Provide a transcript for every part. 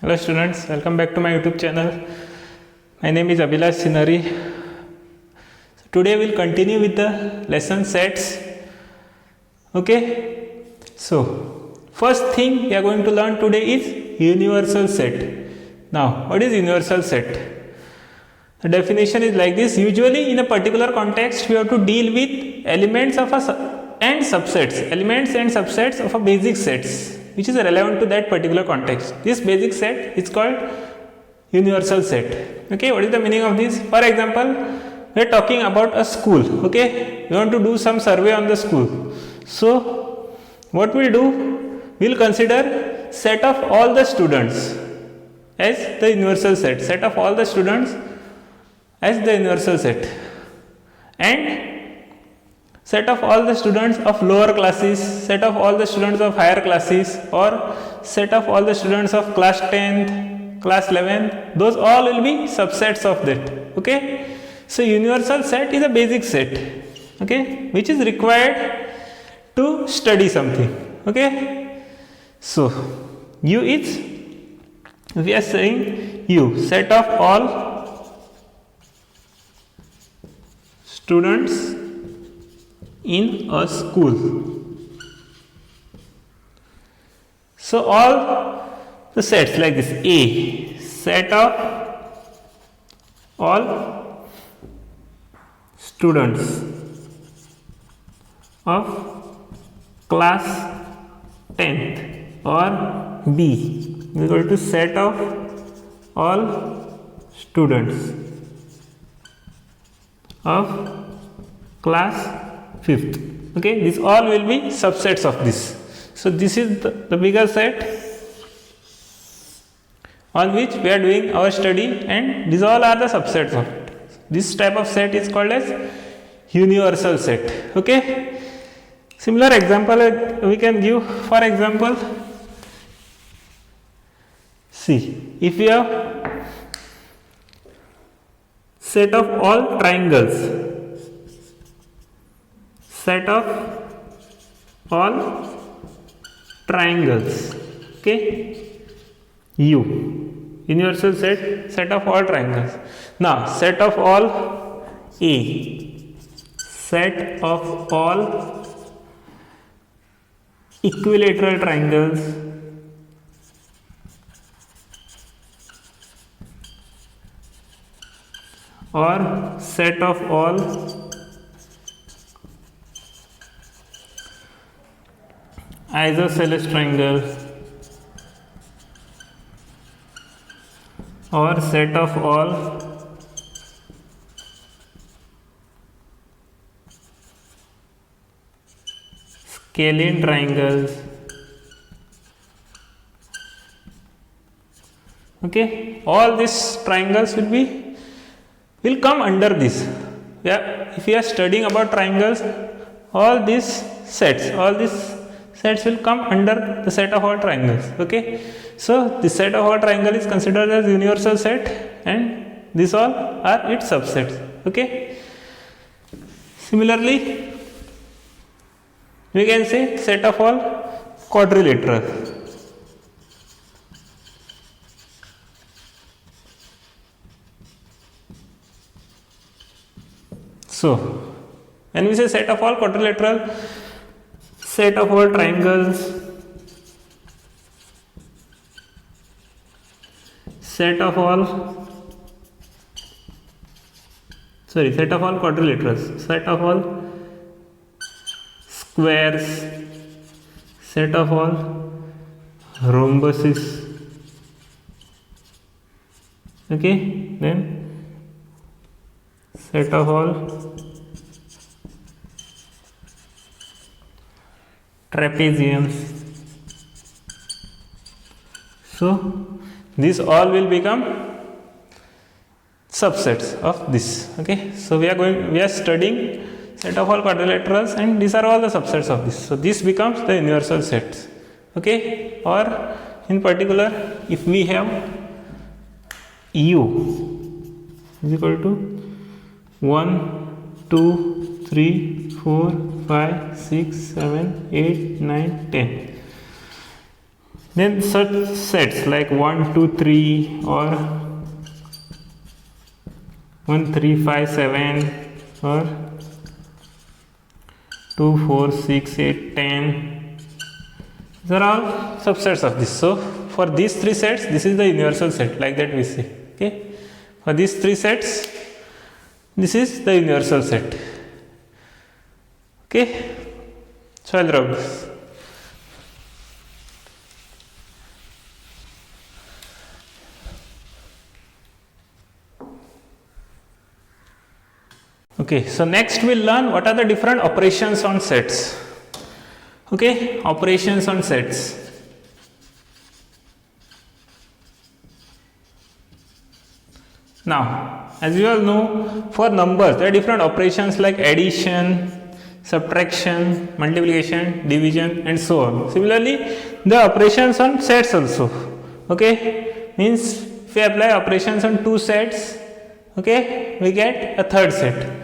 Hello students, welcome back to my YouTube channel. My name is Abhilash Sinari. Today we'll continue with the lesson sets. Okay, so first thing we are going to learn today is universal set. Now, what is universal set? The definition is like this. Usually in a particular context we have to deal with elements of and subsets of a basic sets which is relevant to that particular context. This basic set is called universal set. Okay, what is the meaning of this? For example, we are talking about a school. Okay, we want to do some survey on the school. So what we'll do, we'll consider set of all the students as the universal set of all the students as the universal set, and set of all the students of lower classes, set of all the students of higher classes, or set of all the students of class 10th, class 11th, those all will be subsets of that. Okay, so universal set is a basic set, okay, which is required to study something. Okay, so U is, we are saying U, set of all students in a school. So all the sets like this: A, set of all students of class 10th, or B equal to set of all students of class 5th. Okay, these all will be subsets of this. So this is the bigger set on which we are doing our study, and these all are the subsets of it. This type of set is called as universal set. Okay, similar example we can give. For example, see, if we have set of all triangles, set of all triangles, okay, U, universal set of all triangles. Now set of all A, set of all equilateral triangles, or set of all isosceles triangle, or set of all scalene triangles. Okay, all these triangles will come under this. Yeah, if we are studying about triangles, all these sets will come under the set of all triangles. Okay, so the set of all triangle is considered as universal set, and these all are its subsets. Okay, similarly we can say set of all quadrilateral. So when we say set of all quadrilateral, set of all triangles, set of all quadrilaterals, set of all squares, set of all rhombuses. Okay, then set of all trapeziums. So these all will become subsets of this. Okay, so we are studying set of all quadrilaterals, and these are all the subsets of this. So this becomes the universal sets. Okay, or in particular, if we have U is equal to 1, 2, 3, 4, 5, 6, 7, 8, 9, 10. Then such sets like 1, 2, 3 or 1, 3, 5, 7 or 2, 4, 6, 8, 10. These are all subsets of this. So for these three sets, this is the universal set, like that we see. Okay. For these three sets, this is the universal set. Okay. So I'll rub this. Okay, so next we'll learn what are the different operations on sets. Okay, operations on sets. Now, as you all know, for numbers there are different operations like addition, subtraction, multiplication, division and so on. Similarly, the operations on sets also. Okay, means if we apply operations on two sets, okay, we get a third set.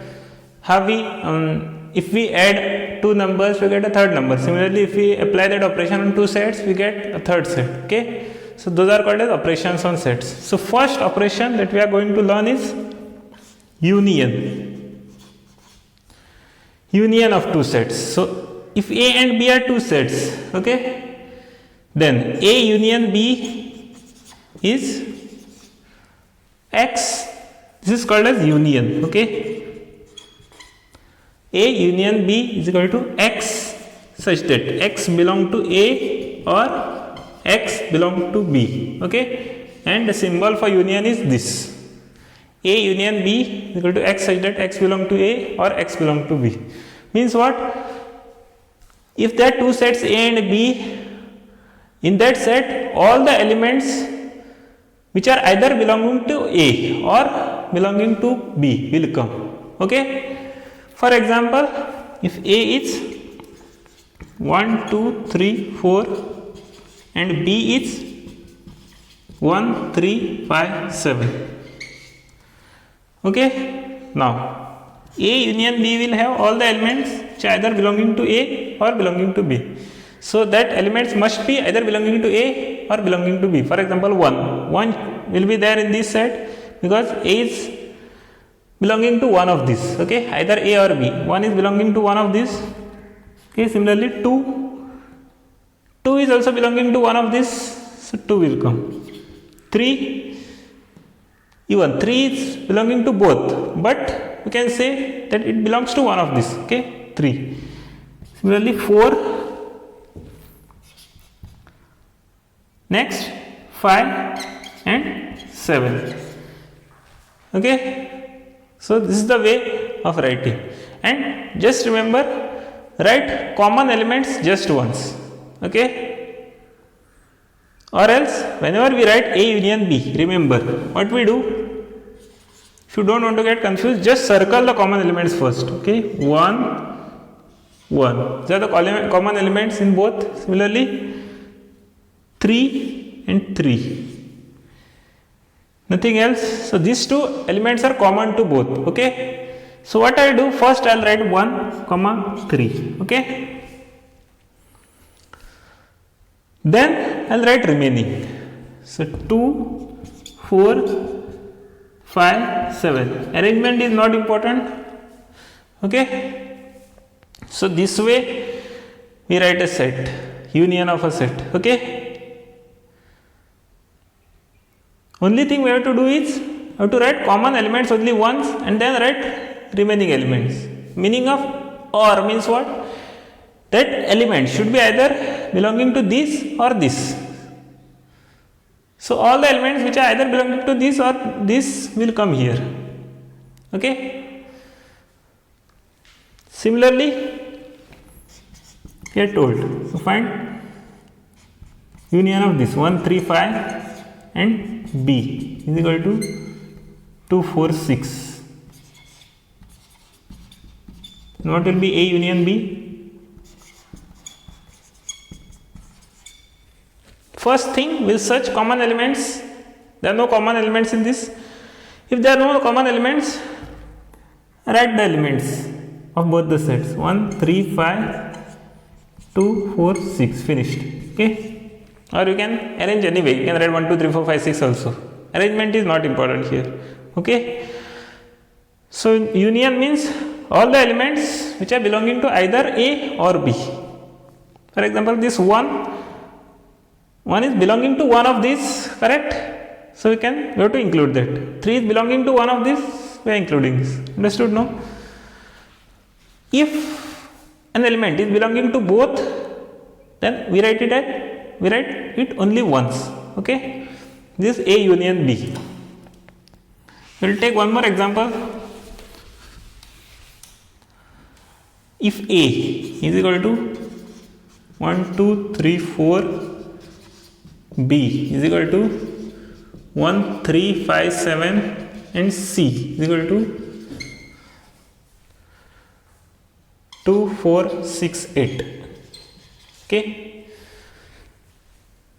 How we if we add two numbers, we get a third number. Similarly, if we apply that operation on two sets, we get a third set. Okay, so those are called as operations on sets. So first operation that we are going to learn is union. Union of two sets. So if A and B are two sets, okay, then A union B is X. This is called as union. Okay, A union B is equal to X such that X belong to A or X belong to B. Okay, and the symbol for union is this. A union B is equal to X such that X belong to A or X belong to B. Means what? If there are two sets A and B, in that set all the elements which are either belonging to A or belonging to B will come. Okay. For example, if A is 1, 2, 3, 4 and B is 1, 3, 5, 7. Okay. Now, A union B will have all the elements which are either belonging to A or belonging to B. So that elements must be either belonging to A or belonging to B. For example, 1 will be there in this set because A is belonging to one of these. Okay, either A or B. 1 is belonging to one of these. Okay, similarly 2 is also belonging to one of these, so 2 will come. 3, even 3 is belonging to both, but we can say that it belongs to one of these. Okay, 3. Similarly 4. Next 5 and 7. Okay, so this is the way of writing, and just remember, write common elements just once. Okay, or else whenever we write A union B, remember what we do. If you don't want to get confused, just circle the common elements first. Okay, 1, 1. These are the common elements in both. Similarly 3 and 3. Nothing else. So these two elements are common to both. Okay. So what I do, first I will write 1, 3. Okay. Then I will write remaining. So 2, 4, 5, 7. Arrangement is not important. Okay. So this way we write a set, union of a set. Okay. Only thing we have to do is we have to write common elements only once and then write remaining elements. Meaning of OR means what? That element should be either belonging to this or this. So all the elements which are either belonging to this or this will come here. Okay. Similarly, we are told, so find union of this 1, 3, 5 and B is equal to 2, 4, 6. And what will be A union B? First thing, we'll search common elements. There are no common elements in this. If there are no common elements, write the elements of both the sets. 1, 3, 5, 2, 4, 6. Finished. Okay. or you can arrange anyway. You can write 1 2 3 4 5 6 also. Arrangement is not important here. Okay, so union means all the elements which are belonging to either A or B. For example, this one is belonging to one of these, correct? So we have to include that. 3 is belonging to one of these, we are including this. Understood? No? If an element is belonging to both, then we write it only once. Okay, this A union B. We will take one more example. If A is equal to 1 2 3 4, B is equal to 1 3 5 7, and C is equal to 2 4 6 8. Okay,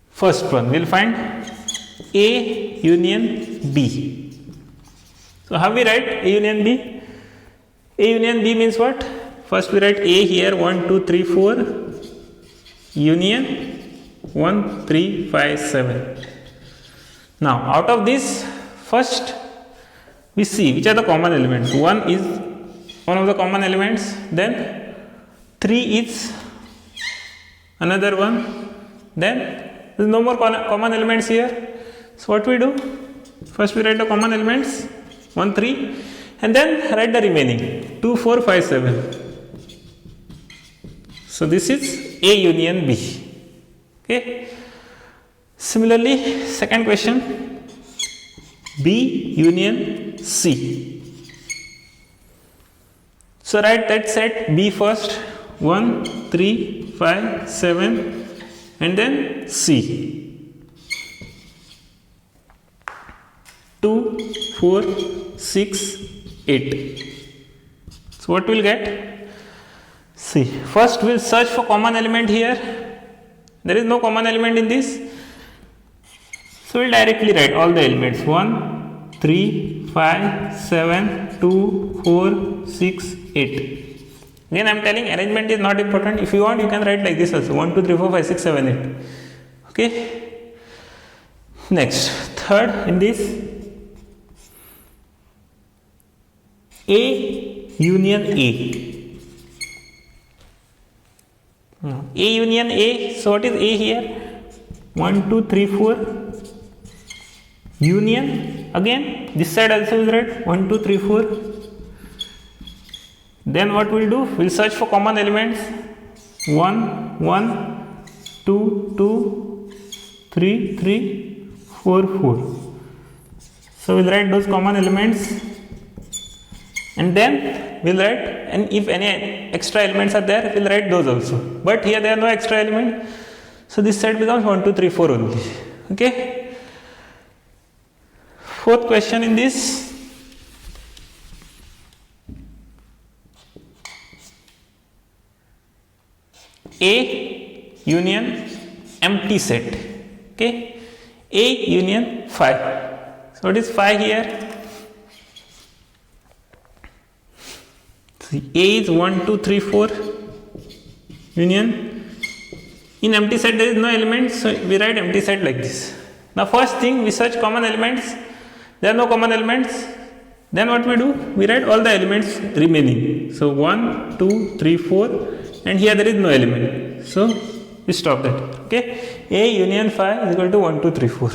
first one we will find A union B. So how we write A union B? A union B means what? First we write A here 1 2 3 4 union 1 3 5 7. Now out of this, first we see which are the common elements. 1 is one of the common elements, then 3 is another one, then there is no more common elements here. So what we do? First we write the common elements 1 3, and then write the remaining 2 4 5 7. So this is A union B. Okay. Similarly, second question, B union C. So write that set B first, 1 3 5 7, and then C 2 4 6 8. So what we'll get? See, first we'll search for common element here. There is no common element in this, so we'll directly write all the elements 1 3 5 7 2 4 6 8. Again I am telling arrangement is not important. If you want, you can write like this also, 1 2 3 4 5 6 7 8. Okay, next, third in this, A union A. A union A. So what is A here? 1 2 3 4 union. Again this side also is write 1 2 3 4. Then what we'll do? We'll search for common elements 1 1 2 2 3 3 4 4. So we'll write those common elements, and then we'll write, and if any extra elements are there, we'll write those also. But here there are no extra element, so this set becomes 1 2 3 4 only. Okay. Fourth question in this, A union empty set. Okay, A union 5. So what is 5 here? See, A is 1 2 3 4 union. In empty set there is no elements, so we write empty set like this. Now first thing, we search common elements. There are no common elements. Then what we do? We write all the elements remaining. So 1 2 3 4, and here there is no element, so we stop that. Okay, A union 5 is equal to 1 2 3 4.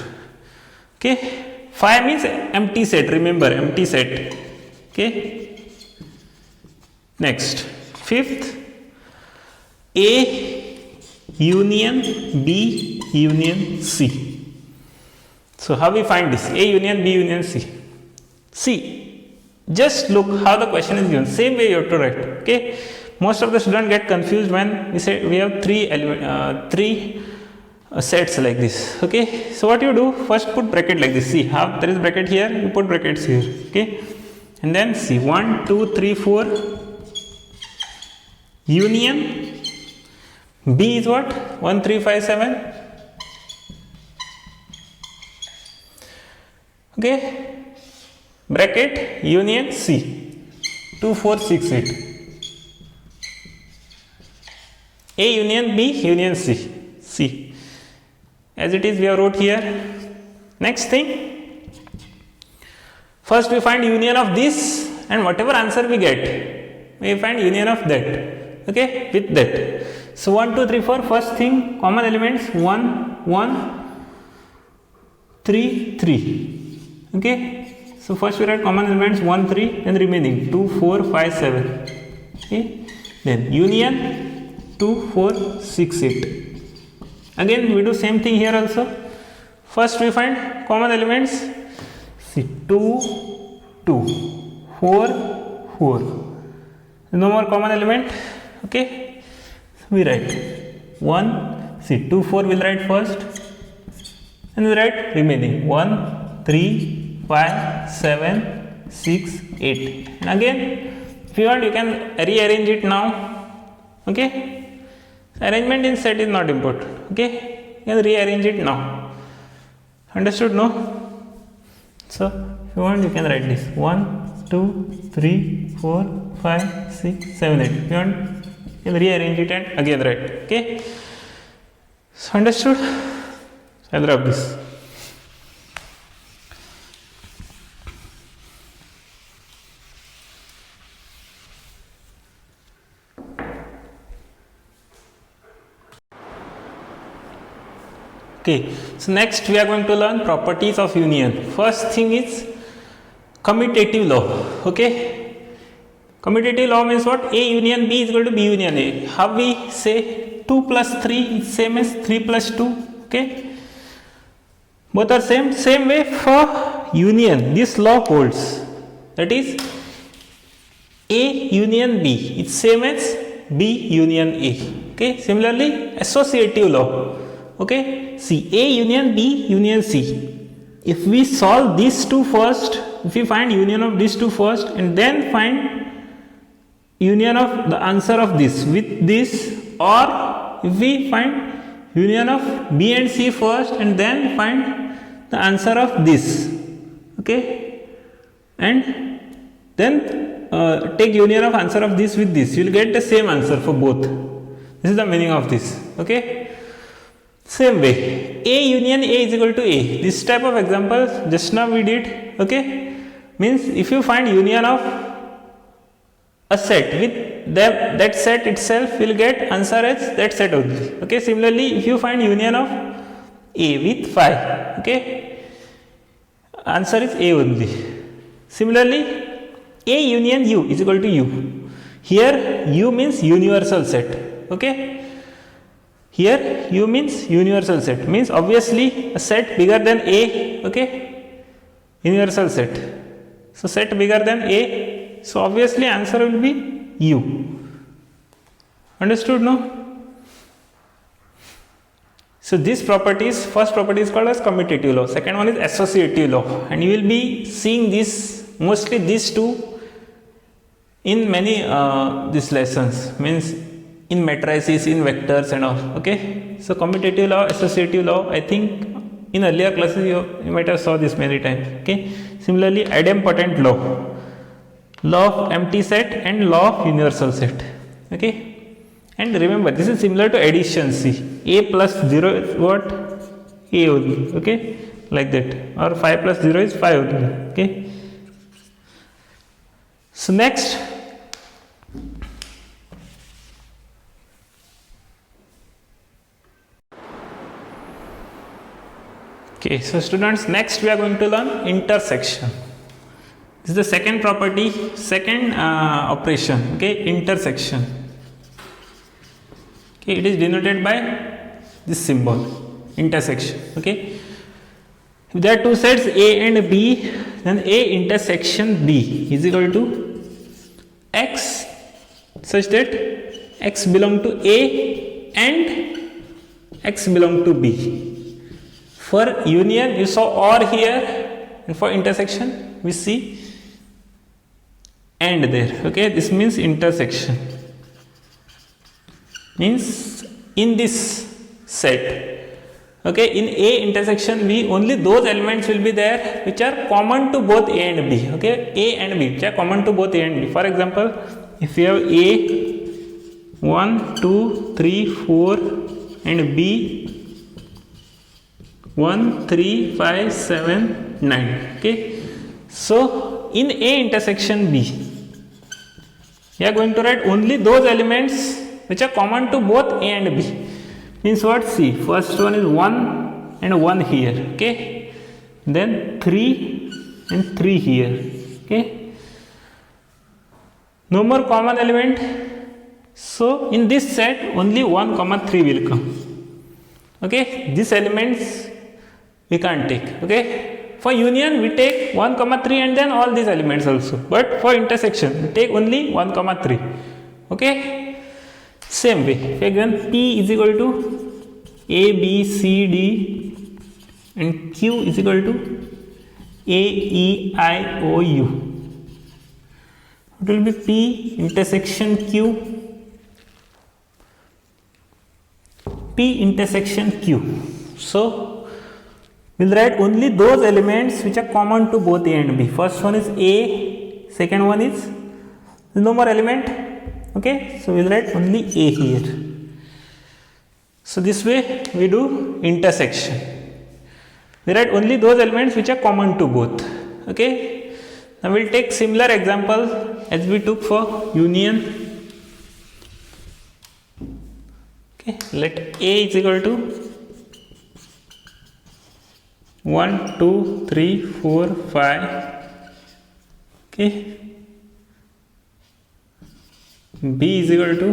Okay, 5 means empty set, remember, empty set. Okay, next, fifth, A union B union C. So how we find this? A union B union C. See, just look how the question is given. Same way you have to write. Okay, most of the students get confused when we say we have three sets like this. Okay, so what you do? First put bracket like this. See how there is bracket here, you put brackets here. Okay, and then see 1 2 3 4 union B is what? 1 3 5 7. Okay, bracket union C 2 4 6 8. A union B union C. See, as it is we have wrote here. Next thing, first we find union of this, and whatever answer we get, we find union of that, okay, with that. So 1 2 3 4, first thing, common elements 1 1 3 3, okay. So first we write common elements 1 3 and remaining 2 4 5 7, okay. Then union 2 4 6 8. Again we do same thing here also. First we find common elements, see 2 2 4 4, no more common element, okay. We write 1, see 2 4 we'll write first, and we write remaining 1 3 5 7 6 8, and again if you want you can rearrange it now, okay. Arrangement in set is not important, okay. You can rearrange it now. Understood, no? So if you want you can write this 1 2 3 4 5 6 7 8. If you want you can rearrange it and again write, okay. So understood? So I'll rub this. Okay, so next we are going to learn properties of union. First thing is commutative law, okay. Commutative law means what? A union B is equal to B union A. How we say 2 plus 3 is same as 3 plus 2, okay. Both are same. Same way for union, this law holds, that is A union B is same as B union A, okay. Similarly associative law, okay. See, A union B union C. If we solve these two first, if we find union of these two first and then find union of the answer of this with this, or if we find union of B and C first and then find the answer of this, okay, and then take union of answer of this with this, you will get the same answer for both. This is the meaning of this, okay. Same way, A union A is equal to A. This type of example just now we did, okay. Means if you find union of a set with that set itself, will get answer as that set only, okay. Similarly, if you find union of A with 5, okay, answer is A only. Similarly, A union U is equal to U. Here U means universal set, okay. Here U means universal set, means obviously a set bigger than A, okay, universal set. So set bigger than A, so obviously answer will be U. Understood, no? So this property is, first property is called as commutative law, second one is associative law, and you will be seeing this, mostly these two in many these lessons, means in matrices, in vectors and all, okay. So commutative law, associative law, I think in earlier classes you might have saw this many times, okay. Similarly, idempotent law, law of empty set and law of universal set, okay. And remember, this is similar to addition. See, A plus 0 is what? A only, okay, like that, or 5 plus 0 is 5 only, okay. So next, okay, so students, next we are going to learn intersection. This is the second property, second operation, okay, intersection. Okay, it is denoted by this symbol, intersection, okay. If there are two sets A and B, then A intersection B is equal to X such that X belong to A and X belong to B. For union you saw OR here, and for intersection we see AND there, okay. This means intersection, means in this set, okay, in A intersection B, only those elements will be there which are common to both A and B, okay. A and B which are common to both A and B. For example, if you have A 1 2 3 4 and B 1, 3, 5, 7, 9. Okay. So in A intersection B, we are going to write only those elements which are common to both A and B. Means what? See, first one is 1 and 1 here. Okay. Then 3 and 3 here. Okay. No more common element. So in this set only 1 comma 3 will come. Okay. These elements we can't take. Okay. For union we take 1 comma 3 and then all these elements also. But for intersection we take only 1 comma 3. Okay. Same way. If again P is equal to A, B, C, D and Q is equal to A, E, I, O, U. It will be P intersection Q, P intersection Q. So we'll write only those elements which are common to both A and B. First one is A, second one is no more element. Okay, so we'll write only A here. So this way we do intersection. We write only those elements which are common to both. Okay. Now we'll take similar example as we took for union. Okay. Let A is equal to 1, 2, 3, 4, 5. Okay. B is equal to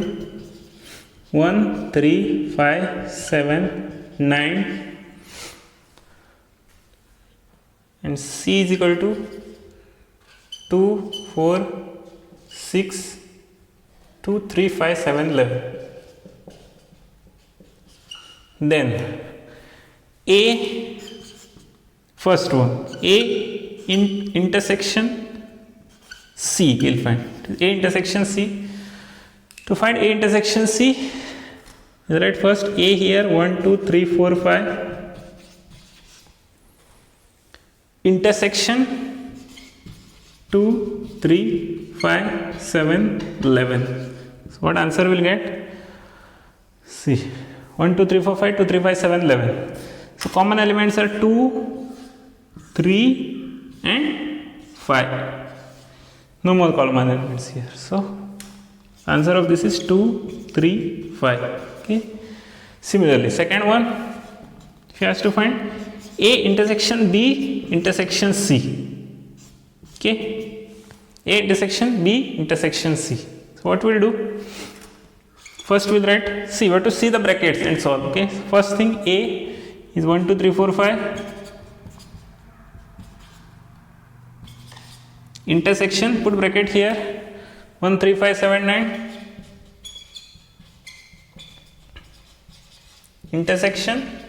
1, 3, 5, 7, 9 and C is equal to 2, 4, 6, 2, 3, 5, 7, 11. Then A, first one, A intersection C we'll find. A intersection C. To find A intersection C, we'll write first A here 1, 2, 3, 4, 5. Intersection 2, 3, 5, 7, 11. So what answer we'll get? See, 1, 2, 3, 4, 5, 2, 3, 5, 7, 11. So common elements are 2, 3 and 5. No more common elements here. So answer of this is 2, 3, 5. Okay. Similarly, second one, if you have to find A intersection B intersection C. Okay. A intersection B intersection C. So what we'll do? First we'll write C. We have to see the brackets and solve. Okay. First thing A is 1, 2, 3, 4, 5. Intersection, put bracket here. 1, 3, 5, 7, 9. Intersection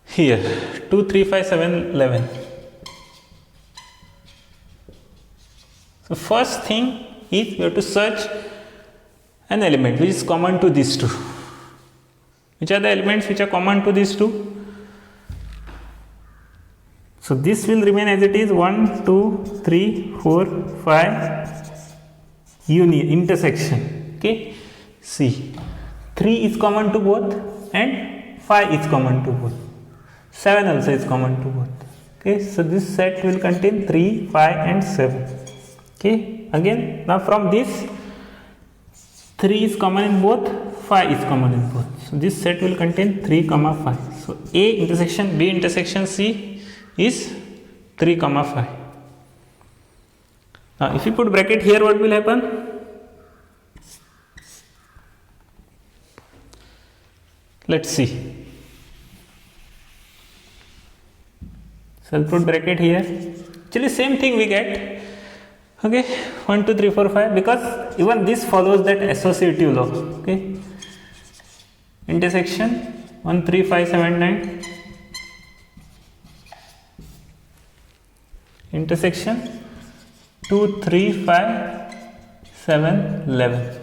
here 2, 3, 5, 7, 11. So first thing is we have to search an element which is common to these two. Which are the elements which are common to these two? So this will remain as it is 1, 2, 3, 4, 5 intersection. Okay. See, 3 is common to both and 5 is common to both. 7 also is common to both. Okay. So this set will contain 3, 5 and 7. Okay. Again, now from this 3 is common in both, 5 is common in both. So this set will contain 3, 5. So A intersection B intersection C is 3, 5. Now if you put bracket here, what will happen? Let's see. So I'll put bracket here. Actually same thing we get. Okay, 1, 2, 3, 4, 5, because even this follows that associative law. Okay, intersection 1, 3, 5, 7, 9. Intersection 2, 3, 5, 7, 11.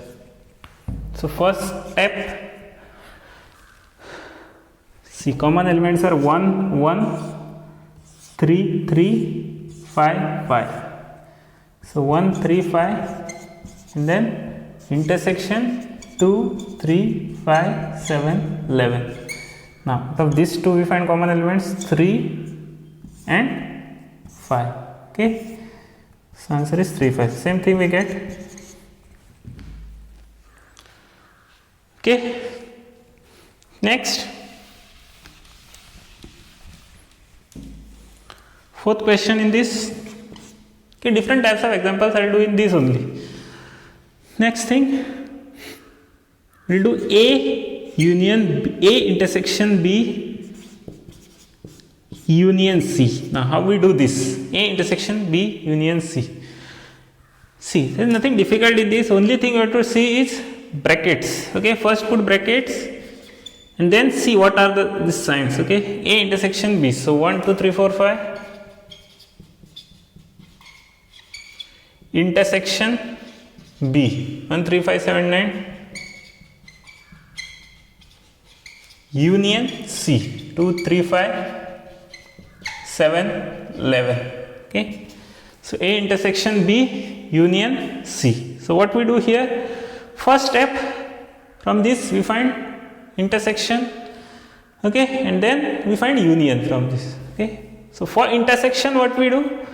So first step, see, common elements are 1, 1, 3, 3, 5, 5. So 1, 3, 5, and then intersection 2, 3, 5, 7, 11. Now out of these two we find common elements 3 and 5. Okay, so answer is 3 5. Same thing we get. Okay, next fourth question in this. Okay, different types of examples I will do in this only. Next thing, we will do A union A intersection B union C. Now how we do this? A intersection B union C. See, there is nothing difficult in this. Only thing you have to see is brackets. Okay, first put brackets and then see what are the signs. Okay, A intersection B. So 1 2 3 4 5 intersection B 1 3 5 7 9 union C 2 3 5 7 11. Okay, so A intersection B union C. So what we do here? First step, from this we find intersection. Okay, and then we find union from this. Okay, so for intersection what we do?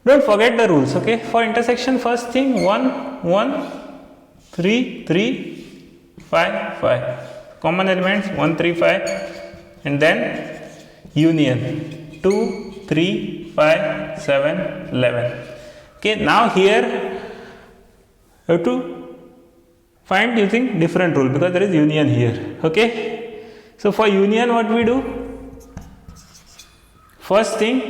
Don't forget the rules. Okay, for intersection first thing 1 1 3 3 5 5 common elements 1 3 5 and then union 2 3 5 7 11. Okay, now here you have to find using different rule because there is union here. Okay, so for union what we do? First thing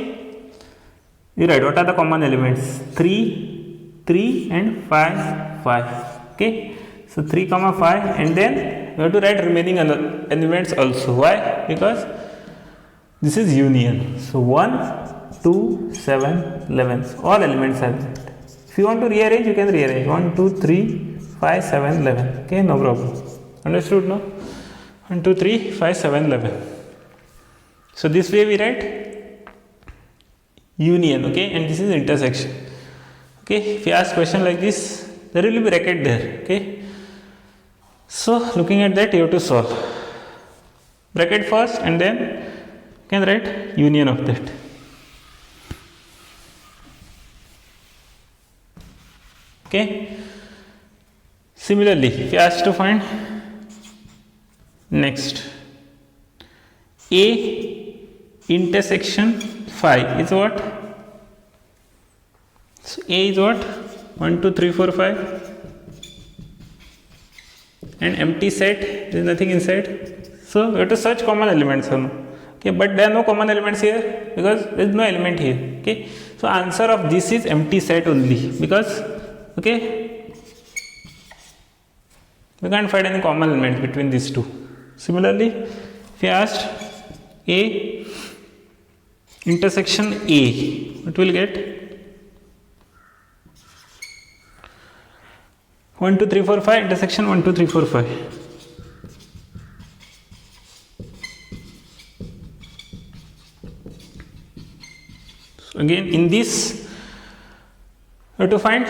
you write what are the common elements 3 3 and 5 5. Okay, so 3 comma 5 and then you have to write remaining elements also. Why? Because this is union. So 1 2 7 11, so all elements are there. If you want to rearrange you can rearrange 1 2 3 5 7 11. Okay, no problem. Understood? No, 1 2 3 5 7 11. So this way we write union. Okay, and this is intersection. Okay, if you ask question like this there will be bracket there. Okay, so looking at that you have to solve bracket first and then you can write union of that. Okay, similarly if you ask to find next A intersection 5 is what? So A is what? 1 2 3 4 5 and empty set, there is nothing inside. So we have to search common elements. Okay, but there are no common elements here because there is no element here. Okay, so answer of this is empty set only because okay we can't find any common element between these two. Similarly, if you asked A intersection A, what will get? 1 2 3 4 5 intersection 1 2 3 4 5. So again in this you have to find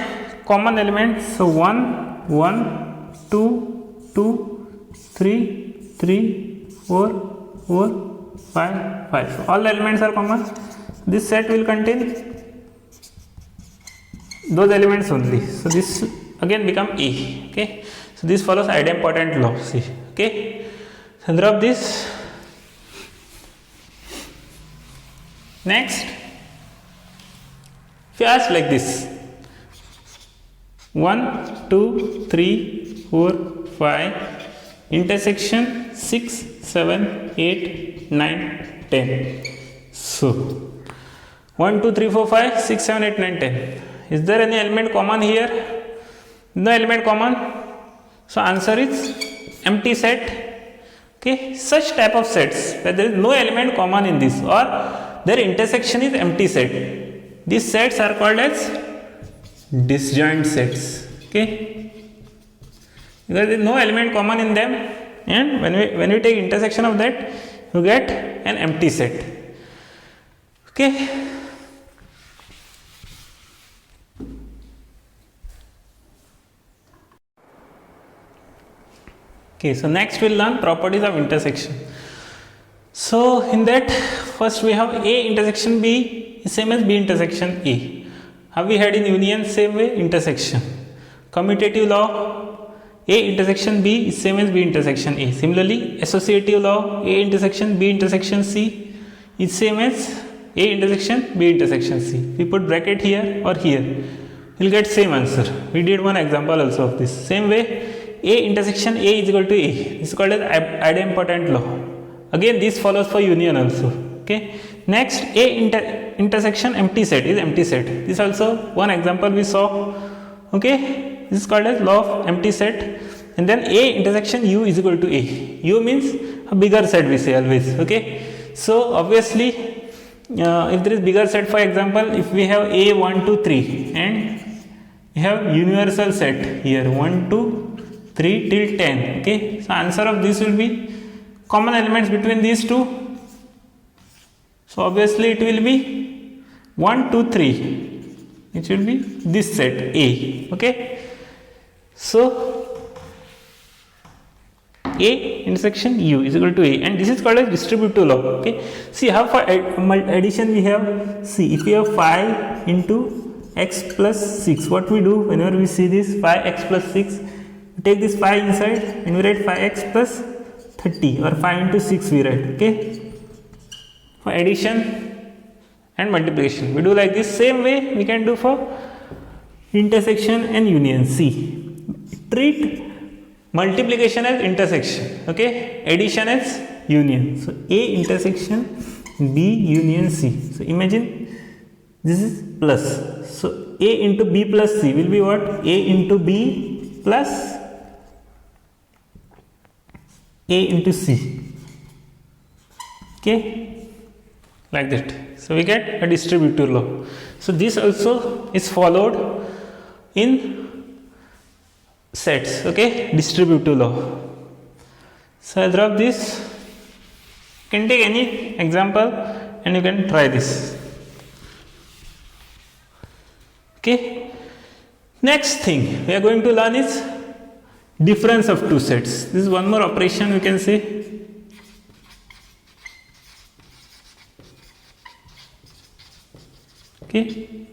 common elements. So 1 1 2 2 3 3 4 4 5 5. So all the elements are common. This set will contain those elements only. So this again become A. Okay, so this follows idempotent law. See, okay, so drop this. Next, if you ask like this 1 2 3 4 5 intersection 6 7 8 9 10. So 1 2 3 4 5 6 7 8 9 10. Is there any element common here? No element common. So answer is empty set. Okay, such type of sets where there is no element common in this or their intersection is empty set, these sets are called as disjoint sets. Okay, because there is no element common in them, and when we take intersection of that you get an empty set. Okay, okay, so next we'll learn properties of intersection. So in that, first we have A intersection B is same as B intersection A. Have we had in union? Same way, intersection. Commutative law, A intersection B is same as B intersection A. Similarly, associative law, A intersection B intersection C is same as A intersection B intersection C. We put bracket here or here, we'll get same answer. We did one example also of this. Same way, A intersection A is equal to A. This is called as idempotent law. Again, this follows for union also. Okay. Next, A intersection empty set is empty set. This also one example we saw. Okay. This is called as law of empty set. And then A intersection U is equal to A. U means a bigger set, we say always. Okay. So obviously, if there is bigger set, for example, if we have A 1 2 3 and we have universal set here 1 2 3 till 10. Okay. So answer of this will be common elements between these two. So obviously it will be 1 2 3. It will be this set A. Okay. So A intersection U is equal to A, and this is called as distributive law. Okay. See how for addition we have, see if we have 5 into x plus 6, what we do whenever we see this 5x plus 6, we take this 5 inside and we write 5x plus 30, or 5 into 6 we write. Okay. For addition and multiplication we do like this. Same way we can do for intersection and union. See, treat multiplication as intersection, okay, addition as union. So A intersection B union C. So imagine this is plus, so A into B plus C will be what? A into B plus A into C. Okay, like that. So we get a distributive law. So this also is followed in sets. Okay, distributive law. So I drop this. You can take any example and you can try this. Okay. Next thing we are going to learn is difference of two sets. This is one more operation we can say. Okay.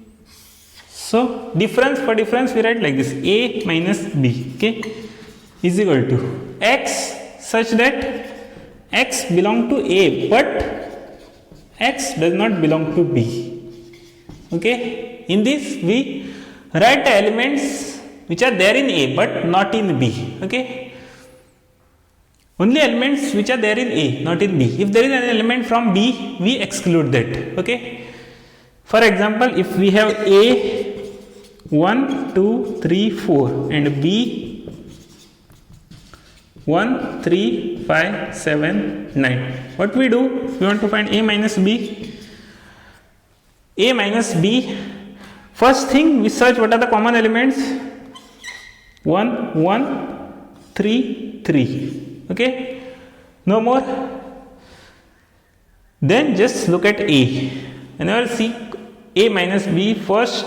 So difference, for difference we write like this: A minus B, okay, is equal to x such that x belong to A but x does not belong to B. Okay. In this we write the elements which are there in A but not in B. Okay. Only elements which are there in A, not in B. If there is an element from B, we exclude that. Okay. For example, if we have A 1 2 3 4 and B 1 3 5 7 9, what we do? We want to find A minus B. A minus B, first thing we search what are the common elements. 1 1 3 3. Okay, no more. Then just look at A. Whenever see A minus B, first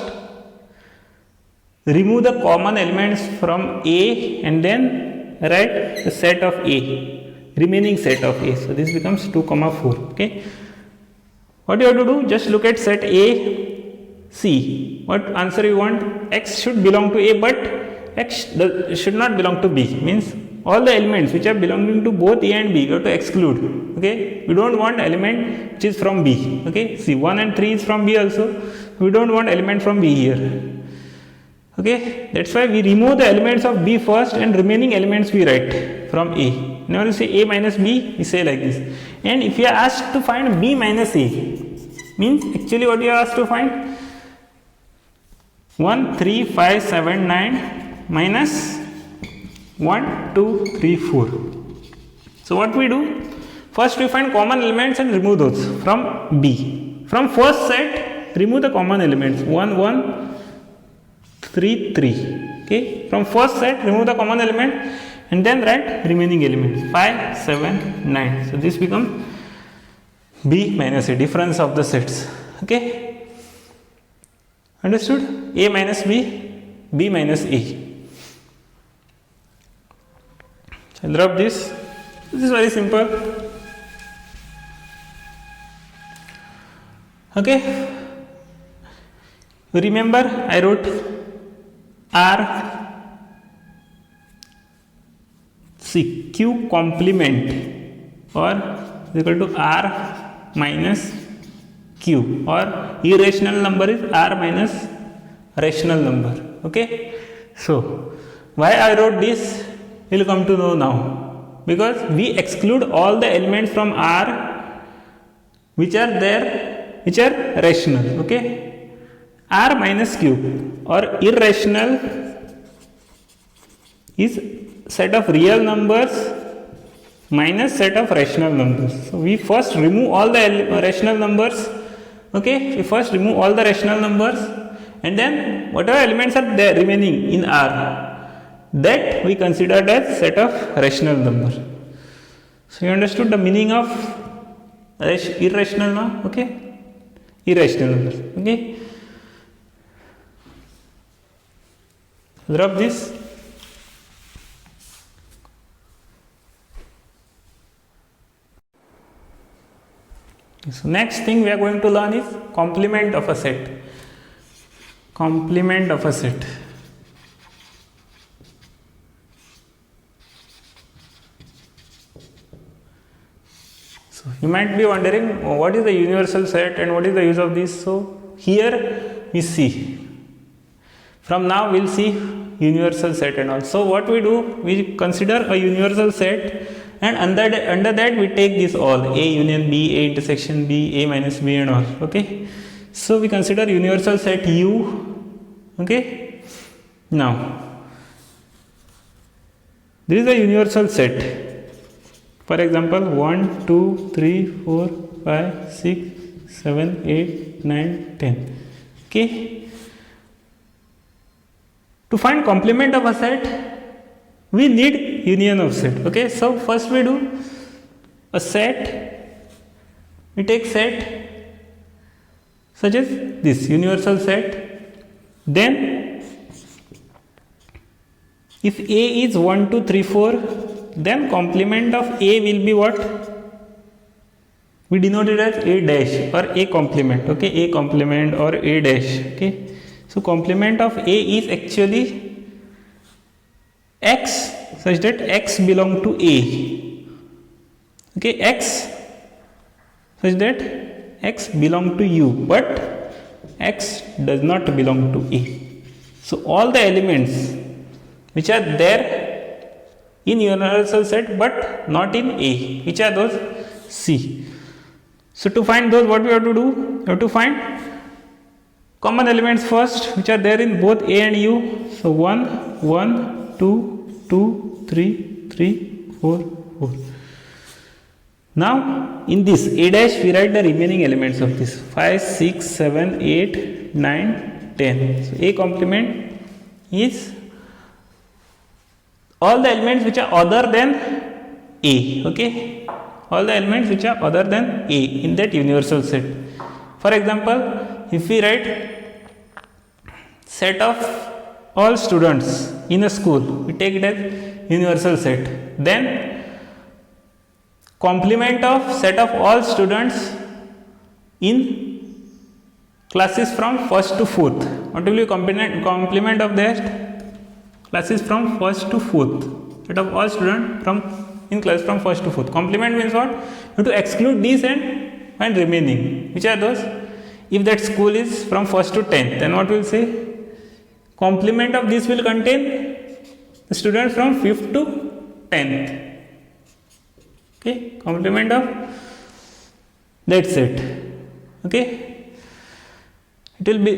remove the common elements from A and then write the set of A, remaining set of A. So this becomes 2 comma 4. Okay, what you have to do, just look at set A, see what answer you want. X should belong to A but X should not belong to B, means all the elements which are belonging to both A and B you have to exclude. Okay, we don't want element which is from B. Okay, see 1 and 3 is from B also, we don't want element from B here. Okay, that's why we remove the elements of B first and remaining elements we write from A. Now you say A minus B, we say like this. And if you are asked to find B minus A, means actually what you are asked to find 1 3 5 7 9 minus 1 2 3 4. So what we do, first we find common elements and remove those from B. From first set remove the common elements 1 1 3 3. Okay, from first set remove the common element and then write remaining elements 5 7 9. So this becomes B minus A, difference of the sets. Okay, understood? A minus B, B minus A. I'll drop this. This is very simple. Okay, remember I wrote R Q complement or is equal to R minus Q, or irrational number is R minus rational number. Okay, so why I wrote this we will come to know now, because we exclude all the elements from R which are rational. Okay, R minus cube or irrational is set of real numbers minus set of rational numbers. So we first remove all the rational numbers. Okay, we first remove all the rational numbers, and then whatever elements are there remaining in R, that we considered as set of rational number. So you understood the meaning of irrational now? Okay, irrational numbers. Okay, drop this. So next thing we are going to learn is complement of a set. Complement of a set. So you might be wondering what is the universal set and what is the use of this. So here we see. From now we will see universal set and all. So what we do, we consider a universal set, and under that we take this all A union B, A intersection B, A minus B and all. Okay, so we consider universal set U. Okay, now there is a universal set. For example, 1 2 3 4 5 6 7 8 9 10. Okay, to find complement of a set we need union of set. Okay, so first we do a set, we take set such as this universal set, then if A is 1 2 3 4, then complement of A will be what? We denote it as A dash or A complement. Okay, A complement or A dash. Okay, so complement of A is actually X such that X belong to A. Okay, X such that X belong to U, but X does not belong to A. So all the elements which are there in universal set but not in A, which are those? C. So to find those, what we have to do? We have to find common elements first, which are there in both A and U. So 1 1 2 2 3 3 4 4. Now in this A dash we write the remaining elements of this 5 6 7 8 9 10. So A complement is all the elements which are other than A. Okay, all the elements which are other than A in that universal set. For example, if we write set of all students in a school, we take it as universal set. Then complement of set of all students in classes from 1st to 4th. What will be complement of that? Classes from 1st to 4th. Set of all students in class from 1st to 4th. Complement means what? You have to exclude these and find remaining. Which are those? If that school is from 1st to 10th, then what we will say? Complement of this will contain the students from 5th to 10th. Okay, complement of that set. Okay, it will be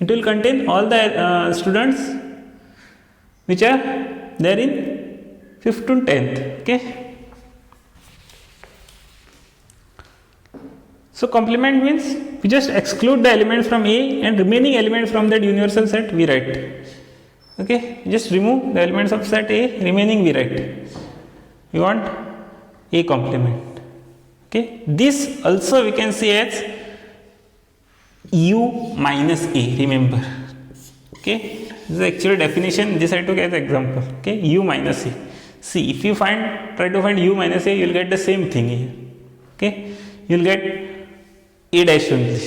it will contain all the students which are there in 5th to 10th. Okay, so complement means we just exclude the elements from A and remaining elements from that universal set we write. Okay, just remove the elements of set A, remaining we write. We want A complement. Okay, this also we can see as U minus A, remember. Okay, this is actual definition, this I took as example. Okay, U minus A. See, if you try to find U minus A, you will get the same thing here. Okay, you will get A dash only.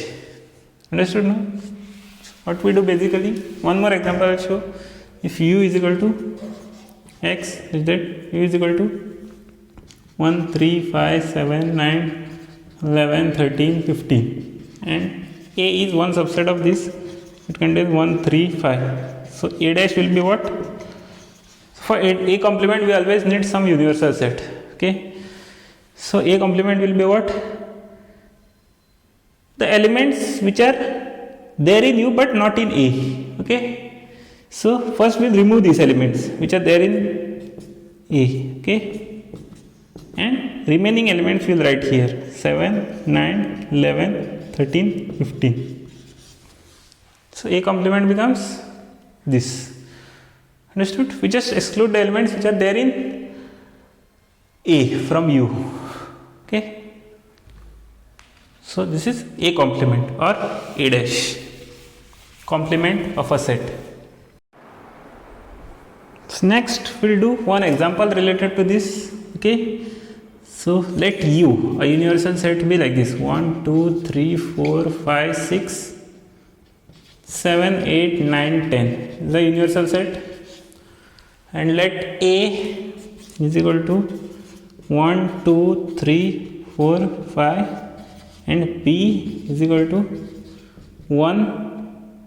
Understood now? What we do basically, one more example I'll show. If u is equal to x, is that u is equal to 1, 3, 5, 7, 9, 11, 13, 15, and a is one subset of this, it contains 1, 3, 5. So a dash will be what? For a complement we always need some universal set. Okay, so a complement will be what? The elements which are there in U but not in A. Okay, so first we'll remove these elements which are there in A. Okay, and remaining elements we'll write here 7, 9, 11, 13, 15. So A complement becomes this. Understood? We just exclude the elements which are there in A from U. Okay, so this is A complement or A dash, complement of a set. So next we'll do one example related to this. Okay, so let U, a universal set, be like this: 1, 2, 3, 4, 5, 6, 7, 8, 9, 10. The universal set, and let A is equal to 1, 2, 3, 4, 5, and B is equal to 1,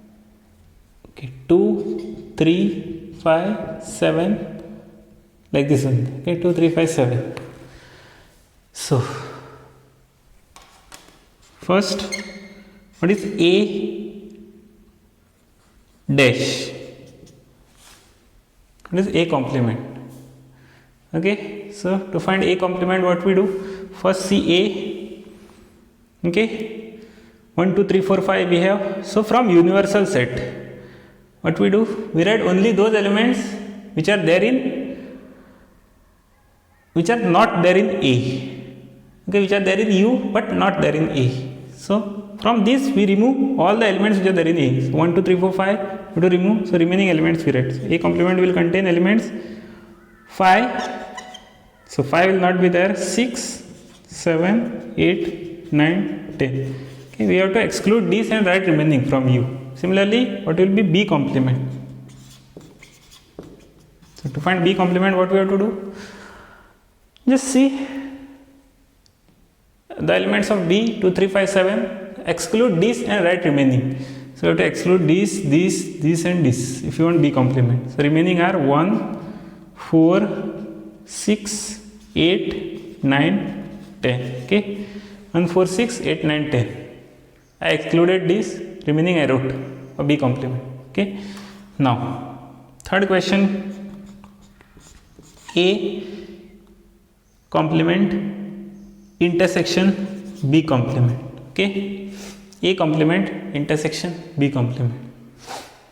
okay, 2, 3, 5, 7, like this one. Okay, 2, 3, 5, 7. So first, what is A dash? What is A complement? Okay, so to find A complement, what we do? First see A. Okay, 1, 2, 3, 4, 5 we have. So from universal set, what we do? We write only those elements which are there in, which are not there in A. Okay, which are there in U but not there in A. So from this we remove all the elements which are there in A. So 1, 2, 3, 4, 5 we do remove. So remaining elements we write. So A complement will contain elements 5. So 5 will not be there. 6, 7, 8, 9, 10. Okay, we have to exclude these and write remaining from U. Similarly, what will be B complement? So to find B complement, what we have to do? Just see the elements of B, 2, 3, 5, 7, exclude these and write remaining. So you have to exclude these and this if you want B complement. So remaining are 1, 4, 6, 8, 9, 10. Okay, 1, 4, 6, 8, 9, 10. I excluded this, remaining I wrote a B complement. Okay, now third question: A complement intersection B complement. Okay, A complement intersection B complement.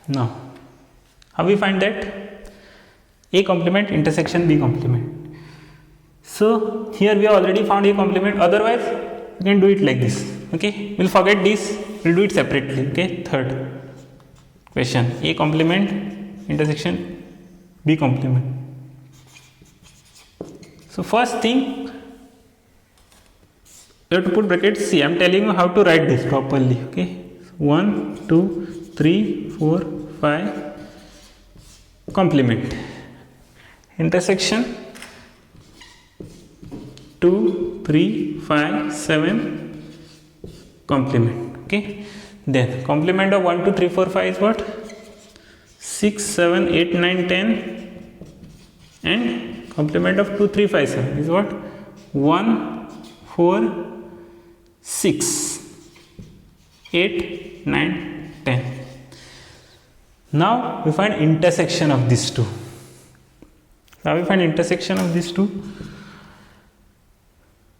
Now how we find that? A complement intersection B complement. So here we have already found A complement, otherwise we can do it like this. Okay, we'll forget this, we'll do it separately. Okay, third question: A complement intersection B complement. So first thing, you have to put brackets C. I am telling you how to write this properly. Okay, 1, 2, 3, 4, 5 complement intersection 2, 3, 5, 7 complement. Okay, then complement of 1, 2, 3, 4, 5 is what? 6, 7, 8, 9, 10, and complement of 2, 3, 5, 7 is what? 1, 4, 6, 8, 9, 10. Now we find intersection of these two. Now we find intersection of these two.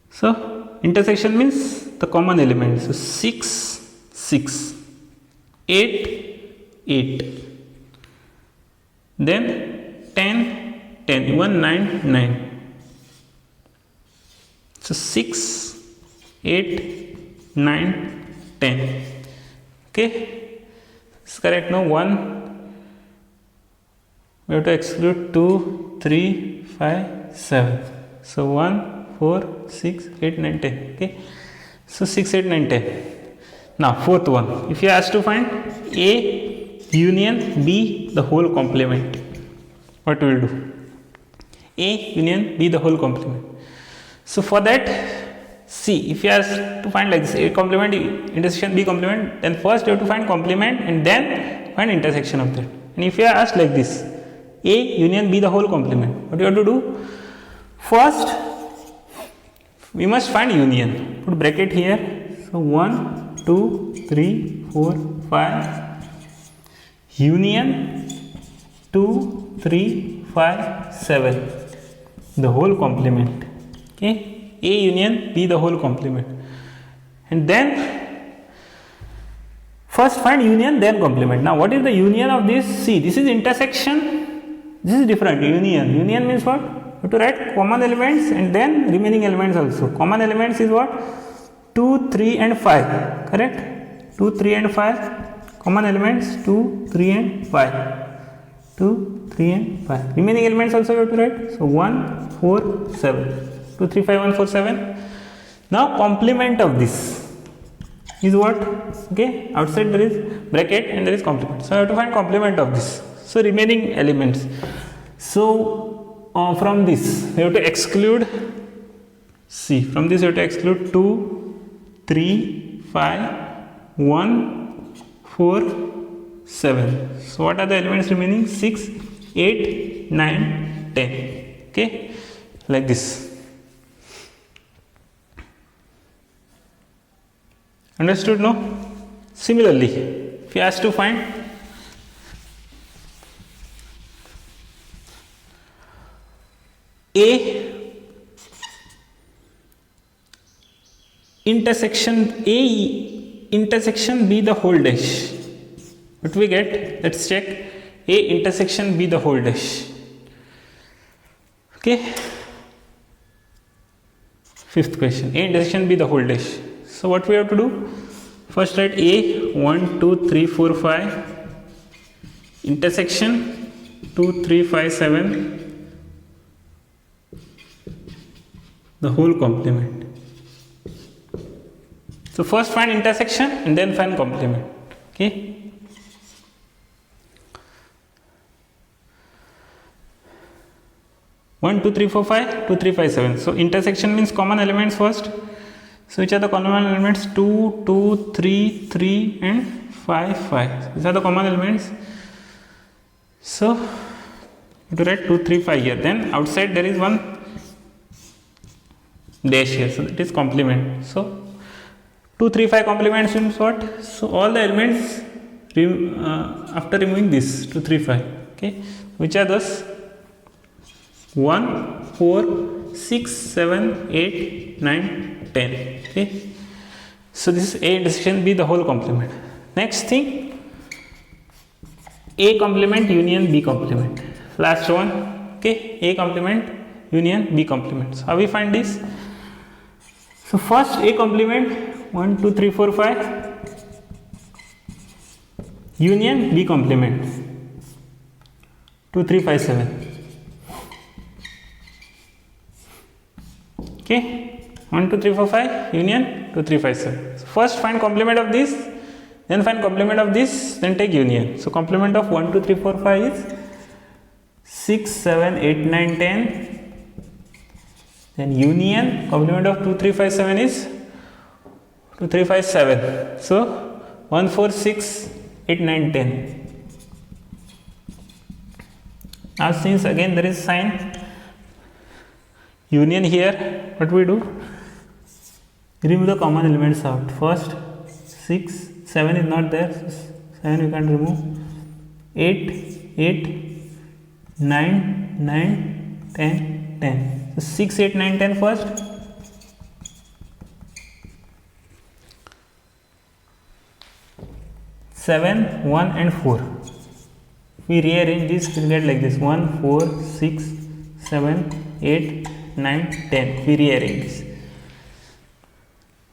So intersection means the common elements. So 6, 6, 8, 8, then 10, 10, even 9, 9. So 6, 8, 9, 10. Okay, it's correct. Now 1, we have to exclude 2, 3, 5, 7. So 1, 4, 6, 8, 9, 10. Okay, So 6, 8, 9, 10. Now fourth one, if you ask to find A union B the whole complement, what we will do? A union B the whole complement. So for that, see, if you ask to find like this, A complement intersection B complement, then first you have to find complement and then find intersection of that. And if you are asked like this, A union B the whole complement, what you have to do? First we must find union. Put bracket here. So 1, 2, 3, 4, 5. Union 2, 3, 5, 7. The whole complement. Okay. A union B the whole complement. And then first find union, then complement. Now what is the union of this? See, this is intersection. This is different. Union. Union means what? You have to write common elements and then remaining elements also. Common elements is what? 2, 3 and 5. Correct? 2, 3 and 5. Common elements 2, 3 and 5. 2, 3 and 5. Remaining elements also you have to write. So 1, 4, 7. 2, 3, 5, 1, 4, 7. Now complement of this is what? Okay, outside there is bracket and there is complement. So I have to find complement of this. So remaining elements. So from this we have to exclude. See, from this you have to exclude 2, 3, 5, 1, 4, 7. So what are the elements remaining? 6, 8, 9, 10. Okay, like this. Understood? No? Similarly, if you ask to find A intersection B the whole dash, what we get? Let's check. A intersection B the whole dash. Okay. Fifth question, A intersection B the whole dash. So what we have to do? First write A 1, 2, 3, 4, 5 intersection 2, 3, 5, 7 the whole complement. So first find intersection and then find complement. Okay. One, 2, 3, 4, 5, 2, 3, 5, 7. So intersection means common elements first. So which are the common elements? 2, 2, 3, 3 and 5, 5. These are the common elements. So you have to write 2, 3, 5 here. Then outside there is one dash here. So that is complement. So 2, 3, 5 complements means what? So all the elements after removing this 2, 3, 5. Okay. Which are those? 1, 4, 6, 7, 8, 9, 10. Okay. So this is A intersection B the whole complement. Next thing, A complement union B complement. Last one. Okay. A complement union B complement. So how we find this? So first A complement 1, 2, 3, 4, 5 union B complement 2, 3, 5, 7. Okay, 1, 2, 3, 4, 5 union 2, 3, 5, 7. So first find complement of this, then find complement of this, then take union. So complement of 1, 2, 3, 4, 5 is 6, 7, 8, 9, 10. Then union complement of 2, 3, 5, 7 is 2, 3, 5, 7. So 1, 4, 6, 8, 9, 10. Now since again there is sign union here, what we do? Remove the common elements out. First 6, 7 is not there, so 7 you can remove. 8, 8, 9, 9, 10, 10. So 6, 8, 9, 10 first. Seven, 1 and 4. We rearrange this, we'll get like this. 1, 4, 6, 7, 8, 9, 10. We rearrange this.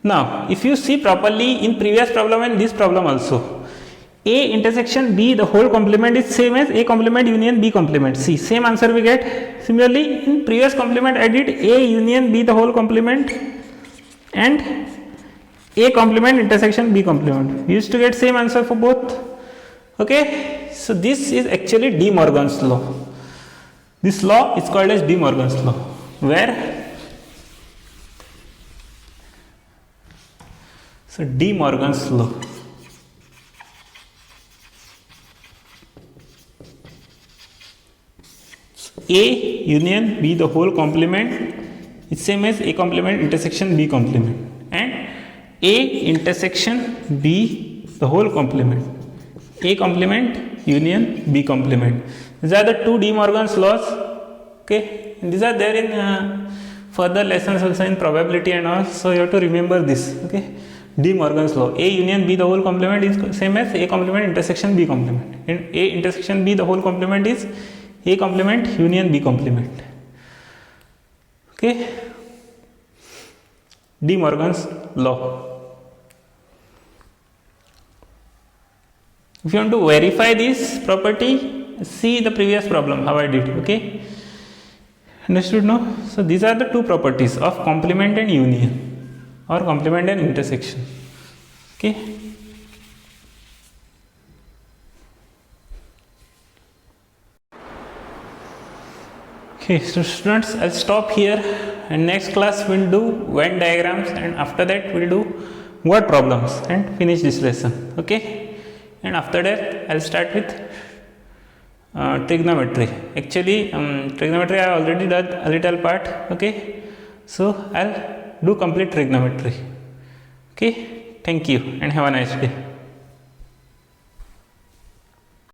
Now, if you see properly in previous problem and this problem also, A intersection B the whole complement is same as A complement union B complement. See, same answer we get. Similarly, in previous complement I did A union B the whole complement and A complement intersection B complement. We used to get same answer for both. Okay, so this is actually De Morgan's law. This law is called as De Morgan's law, where so De Morgan's law. A union B the whole complement is same as A complement intersection B complement, and A intersection B the whole complement. A complement union B complement. These are the two De Morgan's laws. Okay, and these are there in further lessons also in probability and all. So you have to remember this. Okay, De Morgan's law. A union B the whole complement is same as A complement intersection B complement, and A intersection B the whole complement is A complement union B complement. Okay, De Morgan's law. If you want to verify this property, see the previous problem how I did. Okay, understood now? So these are the two properties of complement and union, or complement and intersection. Okay. Okay, so students, I'll stop here, and next class we'll do Venn diagrams, and after that we'll do word problems and finish this lesson. Okay, and after that I'll start with trigonometry. Actually, trigonometry I already done a little part. Okay, so I'll do complete trigonometry. Okay, thank you and have a nice day.